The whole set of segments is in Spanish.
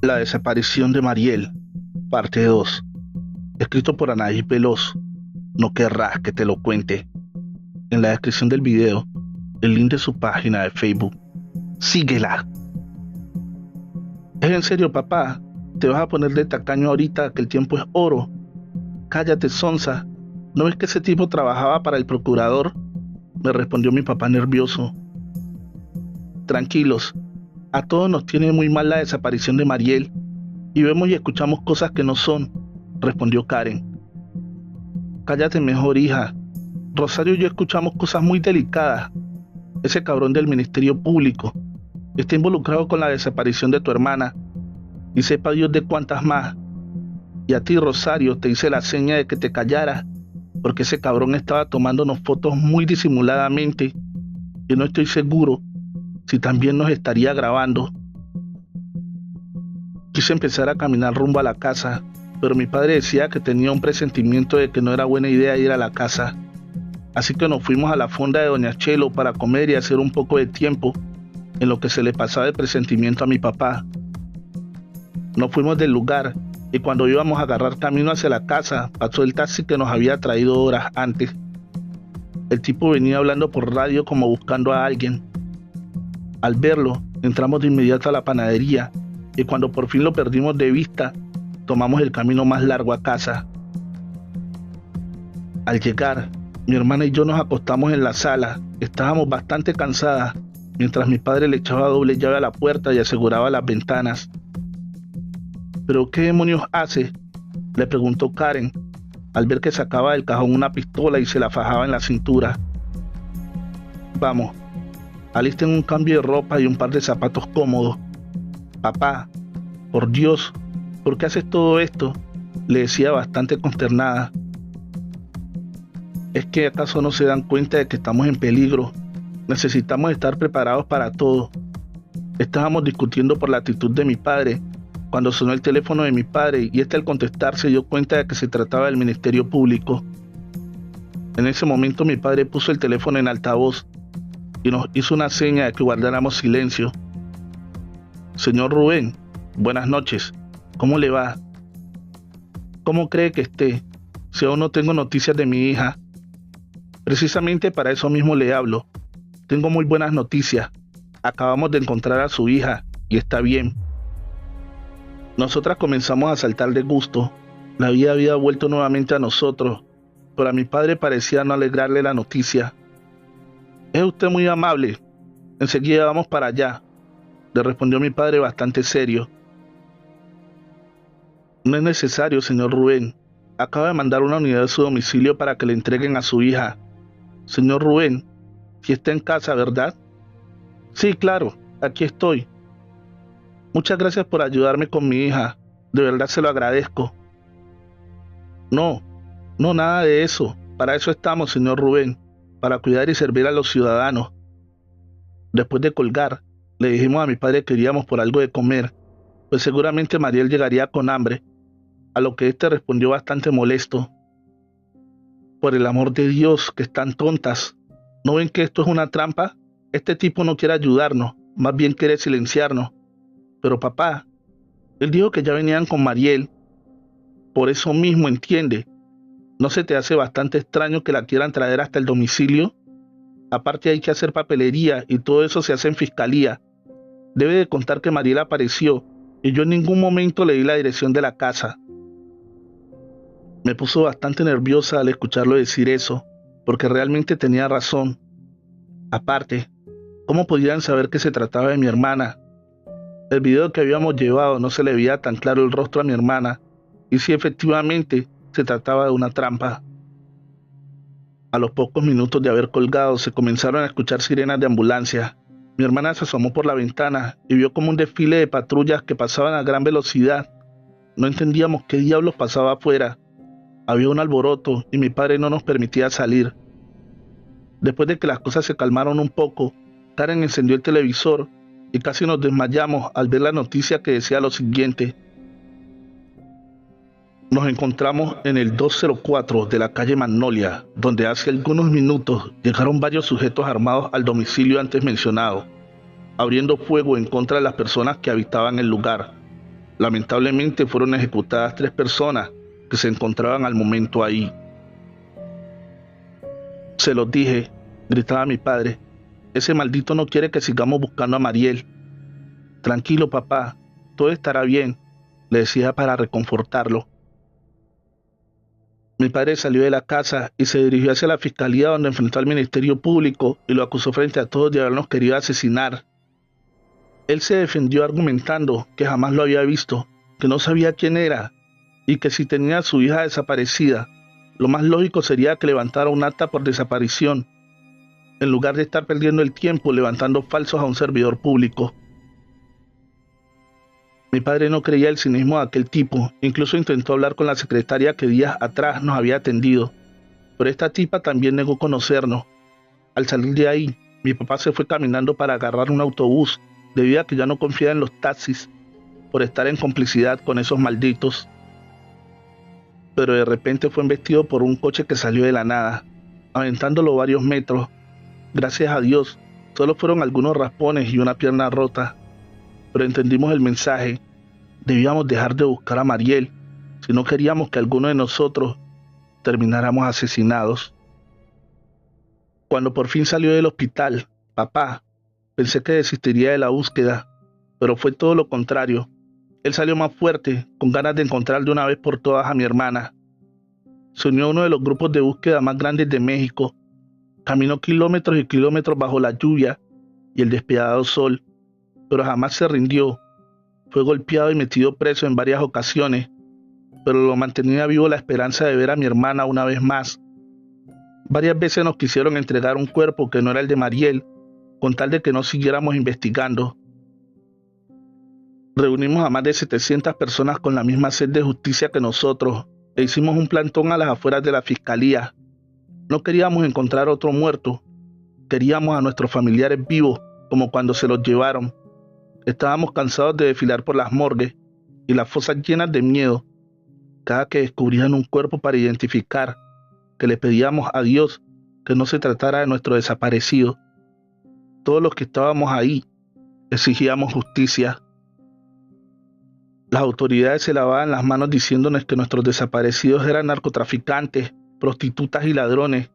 La desaparición de Mariel, parte 2, escrito por Anaís Veloz. No querrás que te lo cuente. En la descripción del video, el link de su página de Facebook. Síguela. ¿Es en serio, papá? ¿Te vas a poner de tacaño ahorita que el tiempo es oro? Cállate, sonsa. ¿No ves que ese tipo trabajaba para el procurador? Me respondió mi papá nervioso. Tranquilos, a todos nos tiene muy mal la desaparición de Mariel y vemos y escuchamos cosas que no son, respondió Karen. Cállate mejor, hija. Rosario y yo escuchamos cosas muy delicadas. Ese cabrón del Ministerio Público está involucrado con la desaparición de tu hermana y sepa Dios de cuántas más. Y a ti, Rosario, te hice la seña de que te callaras porque ese cabrón estaba tomándonos fotos muy disimuladamente y no estoy seguro si también nos estaría grabando. Quise empezar a caminar rumbo a la casa, pero mi padre decía que tenía un presentimiento de que no era buena idea ir a la casa. Así que nos fuimos a la fonda de Doña Chelo para comer y hacer un poco de tiempo en lo que se le pasaba el presentimiento a mi papá. Nos fuimos del lugar y cuando íbamos a agarrar camino hacia la casa, pasó el taxi que nos había traído horas antes. El tipo venía hablando por radio como buscando a alguien. Al verlo, entramos de inmediato a la panadería y cuando por fin lo perdimos de vista, tomamos el camino más largo a casa. Al llegar, mi hermana y yo nos acostamos en la sala. Estábamos bastante cansadas, mientras mi padre le echaba doble llave a la puerta y aseguraba las ventanas. ¿Pero qué demonios hace?, le preguntó Karen, al ver que sacaba del cajón una pistola y se la fajaba en la cintura. Vamos, alisten un cambio de ropa y un par de zapatos cómodos. Papá, por Dios, ¿por qué haces todo esto?, le decía bastante consternada. ¿Es que acaso no se dan cuenta de que estamos en peligro? Necesitamos estar preparados para todo. Estábamos discutiendo por la actitud de mi padre, cuando sonó el teléfono de mi padre y al contestar se dio cuenta de que se trataba del Ministerio Público. En ese momento mi padre puso el teléfono en altavoz y nos hizo una seña de que guardáramos silencio. Señor Rubén, buenas noches. ¿Cómo le va? ¿Cómo cree que esté, si aún no tengo noticias de mi hija? Precisamente para eso mismo le hablo. Tengo muy buenas noticias. Acabamos de encontrar a su hija y está bien. Nosotras comenzamos a saltar de gusto. La vida había vuelto nuevamente a nosotros, pero a mi padre parecía no alegrarle la noticia. Es usted muy amable. Enseguida vamos para allá, le respondió mi padre bastante serio. No es necesario, señor Rubén. Acaba de mandar una unidad de su domicilio para que le entreguen a su hija. Señor Rubén, si está en casa, ¿verdad? Sí, claro, aquí estoy. Muchas gracias por ayudarme con mi hija. De verdad se lo agradezco. No, nada de eso. Para eso estamos, señor Rubén, para cuidar y servir a los ciudadanos. Después de colgar, le dijimos a mi padre que iríamos por algo de comer, pues seguramente Mariel llegaría con hambre, a lo que éste respondió bastante molesto. Por el amor de Dios, que están tontas. ¿No ven que esto es una trampa? Este tipo no quiere ayudarnos, más bien quiere silenciarnos. Pero papá, él dijo que ya venían con Mariel. Por eso mismo, entiende. ¿No se te hace bastante extraño que la quieran traer hasta el domicilio? Aparte hay que hacer papelería y todo eso se hace en fiscalía. Debe de contar que Mariel apareció y yo en ningún momento le di la dirección de la casa. Me puso bastante nerviosa al escucharlo decir eso, porque realmente tenía razón. Aparte, ¿cómo podían saber que se trataba de mi hermana? El video que habíamos llevado no se le veía tan claro el rostro a mi hermana, y si efectivamente se trataba de una trampa. A los pocos minutos de haber colgado se comenzaron a escuchar sirenas de ambulancia. Mi hermana se asomó por la ventana y vio como un desfile de patrullas que pasaban a gran velocidad. No entendíamos qué diablos pasaba afuera. Había un alboroto y mi padre no nos permitía salir. Después de que las cosas se calmaron un poco, Karen encendió el televisor y casi nos desmayamos al ver la noticia que decía lo siguiente. Nos encontramos en el 204 de la calle Magnolia, donde hace algunos minutos llegaron varios sujetos armados al domicilio antes mencionado, abriendo fuego en contra de las personas que habitaban el lugar. Lamentablemente fueron ejecutadas 3 personas que se encontraban al momento ahí. Se los dije, gritaba mi padre. Ese maldito no quiere que sigamos buscando a Mariel. Tranquilo, papá, todo estará bien, le decía para reconfortarlo. Mi padre salió de la casa y se dirigió hacia la fiscalía, donde enfrentó al Ministerio Público y lo acusó frente a todos de habernos querido asesinar. Él se defendió argumentando que jamás lo había visto, que no sabía quién era y que si tenía a su hija desaparecida, lo más lógico sería que levantara un acta por desaparición, en lugar de estar perdiendo el tiempo levantando falsos a un servidor público. Mi padre no creía el cinismo de aquel tipo, incluso intentó hablar con la secretaria que días atrás nos había atendido, pero esta tipa también negó conocernos. Al salir de ahí, mi papá se fue caminando para agarrar un autobús, debido a que ya no confiaba en los taxis, por estar en complicidad con esos malditos. Pero de repente fue embestido por un coche que salió de la nada, aventándolo varios metros. Gracias a Dios, solo fueron algunos raspones y una pierna rota. Pero entendimos el mensaje. Debíamos dejar de buscar a Mariel si no queríamos que alguno de nosotros termináramos asesinados. Cuando por fin salió del hospital, papá, pensé que desistiría de la búsqueda, pero fue todo lo contrario. Él salió más fuerte, con ganas de encontrar de una vez por todas a mi hermana. Se unió a uno de los grupos de búsqueda más grandes de México. Caminó kilómetros y kilómetros bajo la lluvia y el despiadado sol, pero jamás se rindió. Fue golpeado y metido preso en varias ocasiones, pero lo mantenía vivo la esperanza de ver a mi hermana una vez más. Varias veces nos quisieron entregar un cuerpo que no era el de Mariel, con tal de que no siguiéramos investigando. Reunimos a más de 700 personas con la misma sed de justicia que nosotros, e hicimos un plantón a las afueras de la fiscalía. No queríamos encontrar otro muerto, queríamos a nuestros familiares vivos, como cuando se los llevaron. Estábamos cansados de desfilar por las morgues y las fosas llenas de miedo, cada que descubrían un cuerpo para identificar, que le pedíamos a Dios que no se tratara de nuestro desaparecido. Todos los que estábamos ahí exigíamos justicia. Las autoridades se lavaban las manos diciéndonos que nuestros desaparecidos eran narcotraficantes, prostitutas y ladrones.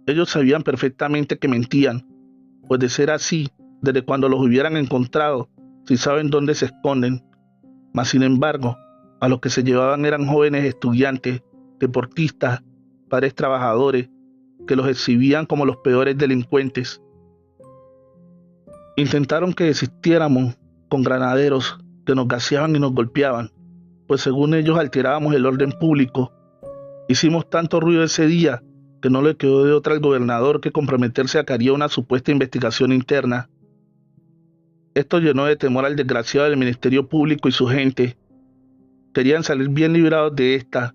Ellos sabían perfectamente que mentían, pues de ser así, desde cuando los hubieran encontrado, si saben dónde se esconden. Mas sin embargo, a los que se llevaban eran jóvenes estudiantes, deportistas, padres trabajadores, que los exhibían como los peores delincuentes. Intentaron que desistiéramos con granaderos que nos gaseaban y nos golpeaban, pues según ellos alterábamos el orden público. Hicimos tanto ruido ese día que no le quedó de otra al gobernador que comprometerse a que haría una supuesta investigación interna. Esto llenó de temor al desgraciado del Ministerio Público y su gente. Querían salir bien librados de esta,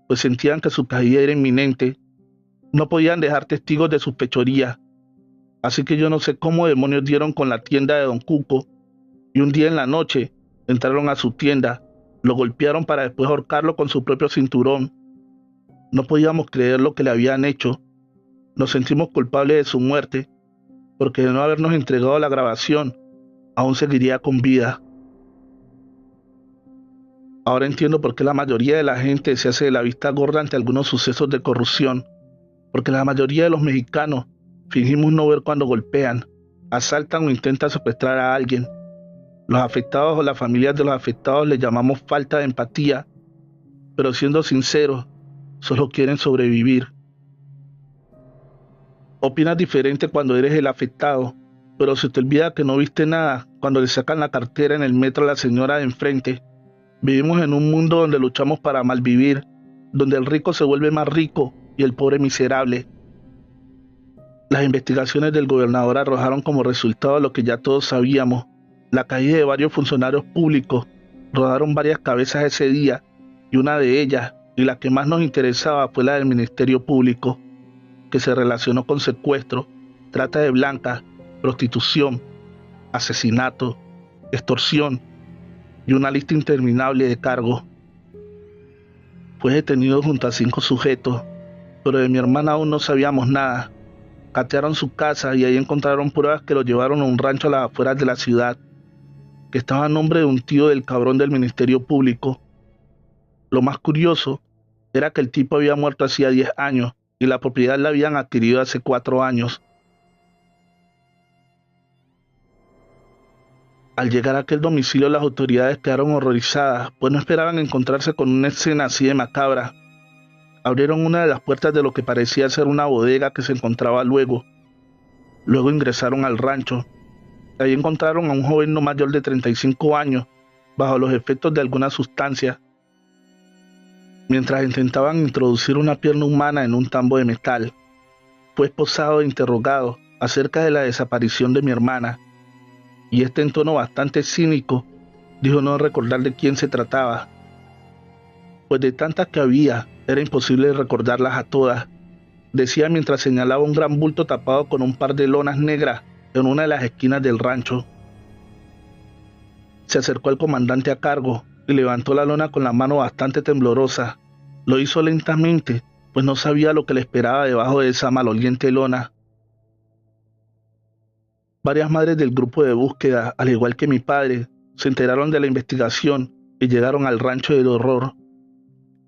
pues sentían que su caída era inminente. No podían dejar testigos de sus fechorías. Así que yo no sé cómo demonios dieron con la tienda de Don Cuco, y un día en la noche entraron a su tienda, lo golpearon para después ahorcarlo con su propio cinturón. No podíamos creer lo que le habían hecho. Nos sentimos culpables de su muerte, porque de no habernos entregado la grabación, aún seguiría con vida. Ahora entiendo por qué la mayoría de la gente se hace de la vista gorda ante algunos sucesos de corrupción, porque la mayoría de los mexicanos fingimos no ver cuando golpean, asaltan o intentan secuestrar a alguien. Los afectados o las familias de los afectados les llamamos falta de empatía, pero siendo sinceros, solo quieren sobrevivir. Opinas diferente cuando eres el afectado, pero se te olvida que no viste nada cuando le sacan la cartera en el metro a la señora de enfrente. Vivimos en un mundo donde luchamos para malvivir, donde el rico se vuelve más rico y el pobre miserable. Las investigaciones del gobernador arrojaron como resultado lo que ya todos sabíamos: la caída de varios funcionarios públicos. Rodaron varias cabezas ese día, y una de ellas, y la que más nos interesaba, fue la del Ministerio Público, que se relacionó con secuestro, trata de blancas, prostitución, asesinato, extorsión y una lista interminable de cargos. Fue detenido junto a 5 sujetos, pero de mi hermana aún no sabíamos nada. Catearon su casa y ahí encontraron pruebas que lo llevaron a un rancho a las afueras de la ciudad, que estaba a nombre de un tío del cabrón del Ministerio Público. Lo más curioso era que el tipo había muerto hacía 10 años y la propiedad la habían adquirido hace 4 años. Al llegar a aquel domicilio, las autoridades quedaron horrorizadas, pues no esperaban encontrarse con una escena así de macabra. Abrieron una de las puertas de lo que parecía ser una bodega que se encontraba luego. Luego ingresaron al rancho. Ahí encontraron a un joven no mayor de 35 años, bajo los efectos de alguna sustancia, mientras intentaban introducir una pierna humana en un tambo de metal. Fue esposado e interrogado acerca de la desaparición de mi hermana, y en tono bastante cínico dijo no recordar de quién se trataba, pues de tantas que había era imposible recordarlas a todas, decía mientras señalaba un gran bulto tapado con un par de lonas negras en una de las esquinas del rancho. Se acercó al comandante a cargo y levantó la lona con la mano bastante temblorosa. Lo hizo lentamente, pues no sabía lo que le esperaba debajo de esa maloliente lona. Varias madres del grupo de búsqueda, al igual que mi padre, se enteraron de la investigación y llegaron al rancho del horror.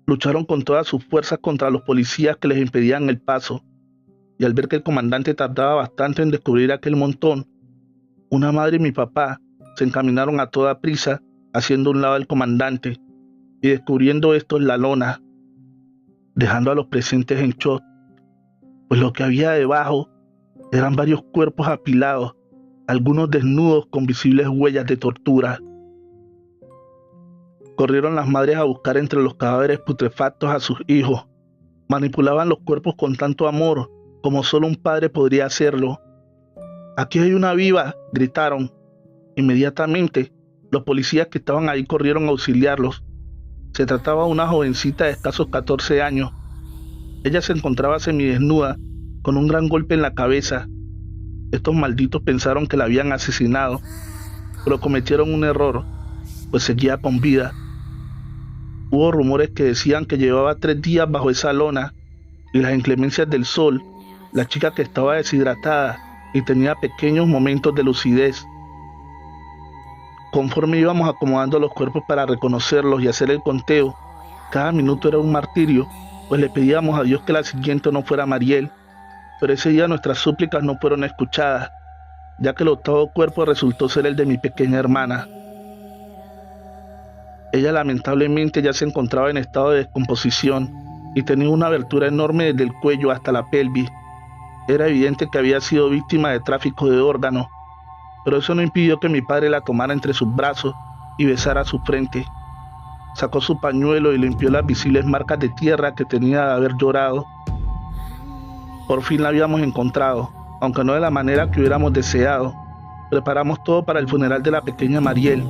Lucharon con todas sus fuerzas contra los policías que les impedían el paso, y al ver que el comandante tardaba bastante en descubrir aquel montón, una madre y mi papá se encaminaron a toda prisa, haciendo a un lado al comandante y descubriendo estos la lona, dejando a los presentes en shock, pues lo que había debajo eran varios cuerpos apilados, algunos desnudos con visibles huellas de tortura. Corrieron las madres a buscar entre los cadáveres putrefactos a sus hijos. Manipulaban los cuerpos con tanto amor como solo un padre podría hacerlo. «Aquí hay una viva», gritaron. Inmediatamente, los policías que estaban ahí corrieron a auxiliarlos. Se trataba de una jovencita de escasos 14 años. Ella se encontraba semidesnuda, con un gran golpe en la cabeza. Estos malditos pensaron que la habían asesinado, pero cometieron un error, pues seguía con vida. Hubo rumores que decían que llevaba 3 días bajo esa lona, y las inclemencias del sol, la chica que estaba deshidratada y tenía pequeños momentos de lucidez. Conforme íbamos acomodando los cuerpos para reconocerlos y hacer el conteo, cada minuto era un martirio, pues le pedíamos a Dios que la siguiente no fuera Mariel, pero ese día nuestras súplicas no fueron escuchadas, ya que el octavo cuerpo resultó ser el de mi pequeña hermana. Ella lamentablemente ya se encontraba en estado de descomposición y tenía una abertura enorme desde el cuello hasta la pelvis. Era evidente que había sido víctima de tráfico de órganos, pero eso no impidió que mi padre la tomara entre sus brazos y besara su frente. Sacó su pañuelo y limpió las visibles marcas de tierra que tenía de haber llorado. Por fin la habíamos encontrado, aunque no de la manera que hubiéramos deseado. Preparamos todo para el funeral de la pequeña Mariel.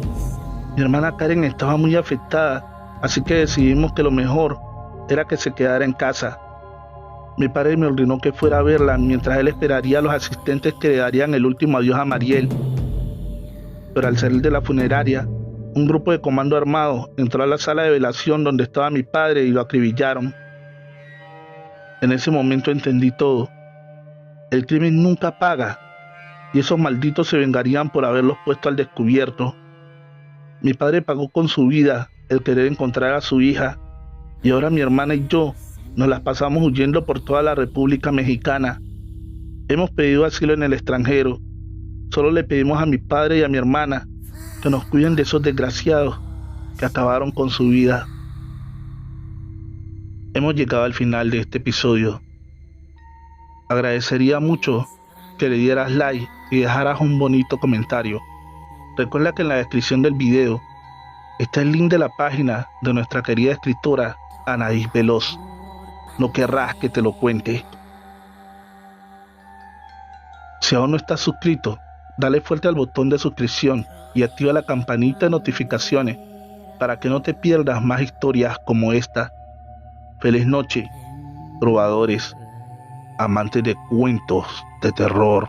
Mi hermana Karen estaba muy afectada, así que decidimos que lo mejor era que se quedara en casa. Mi padre me ordenó que fuera a verla mientras él esperaría a los asistentes que le darían el último adiós a Mariel. Pero al salir de la funeraria, un grupo de comando armado entró a la sala de velación donde estaba mi padre y lo acribillaron. En ese momento entendí todo. El crimen nunca paga, y esos malditos se vengarían por haberlos puesto al descubierto. Mi padre pagó con su vida el querer encontrar a su hija, y ahora mi hermana y yo nos las pasamos huyendo por toda la República Mexicana. Hemos pedido asilo en el extranjero. Solo le pedimos a mi padre y a mi hermana que nos cuiden de esos desgraciados que acabaron con su vida. Hemos llegado al final de este episodio. Agradecería mucho que le dieras like y dejaras un bonito comentario. Recuerda que en la descripción del video está el link de la página de nuestra querida escritora Anaís Veloz. No querrás que te lo cuente. Si aún no estás suscrito, dale fuerte al botón de suscripción y activa la campanita de notificaciones para que no te pierdas más historias como esta. Feliz noche, trovadores, amantes de cuentos de terror.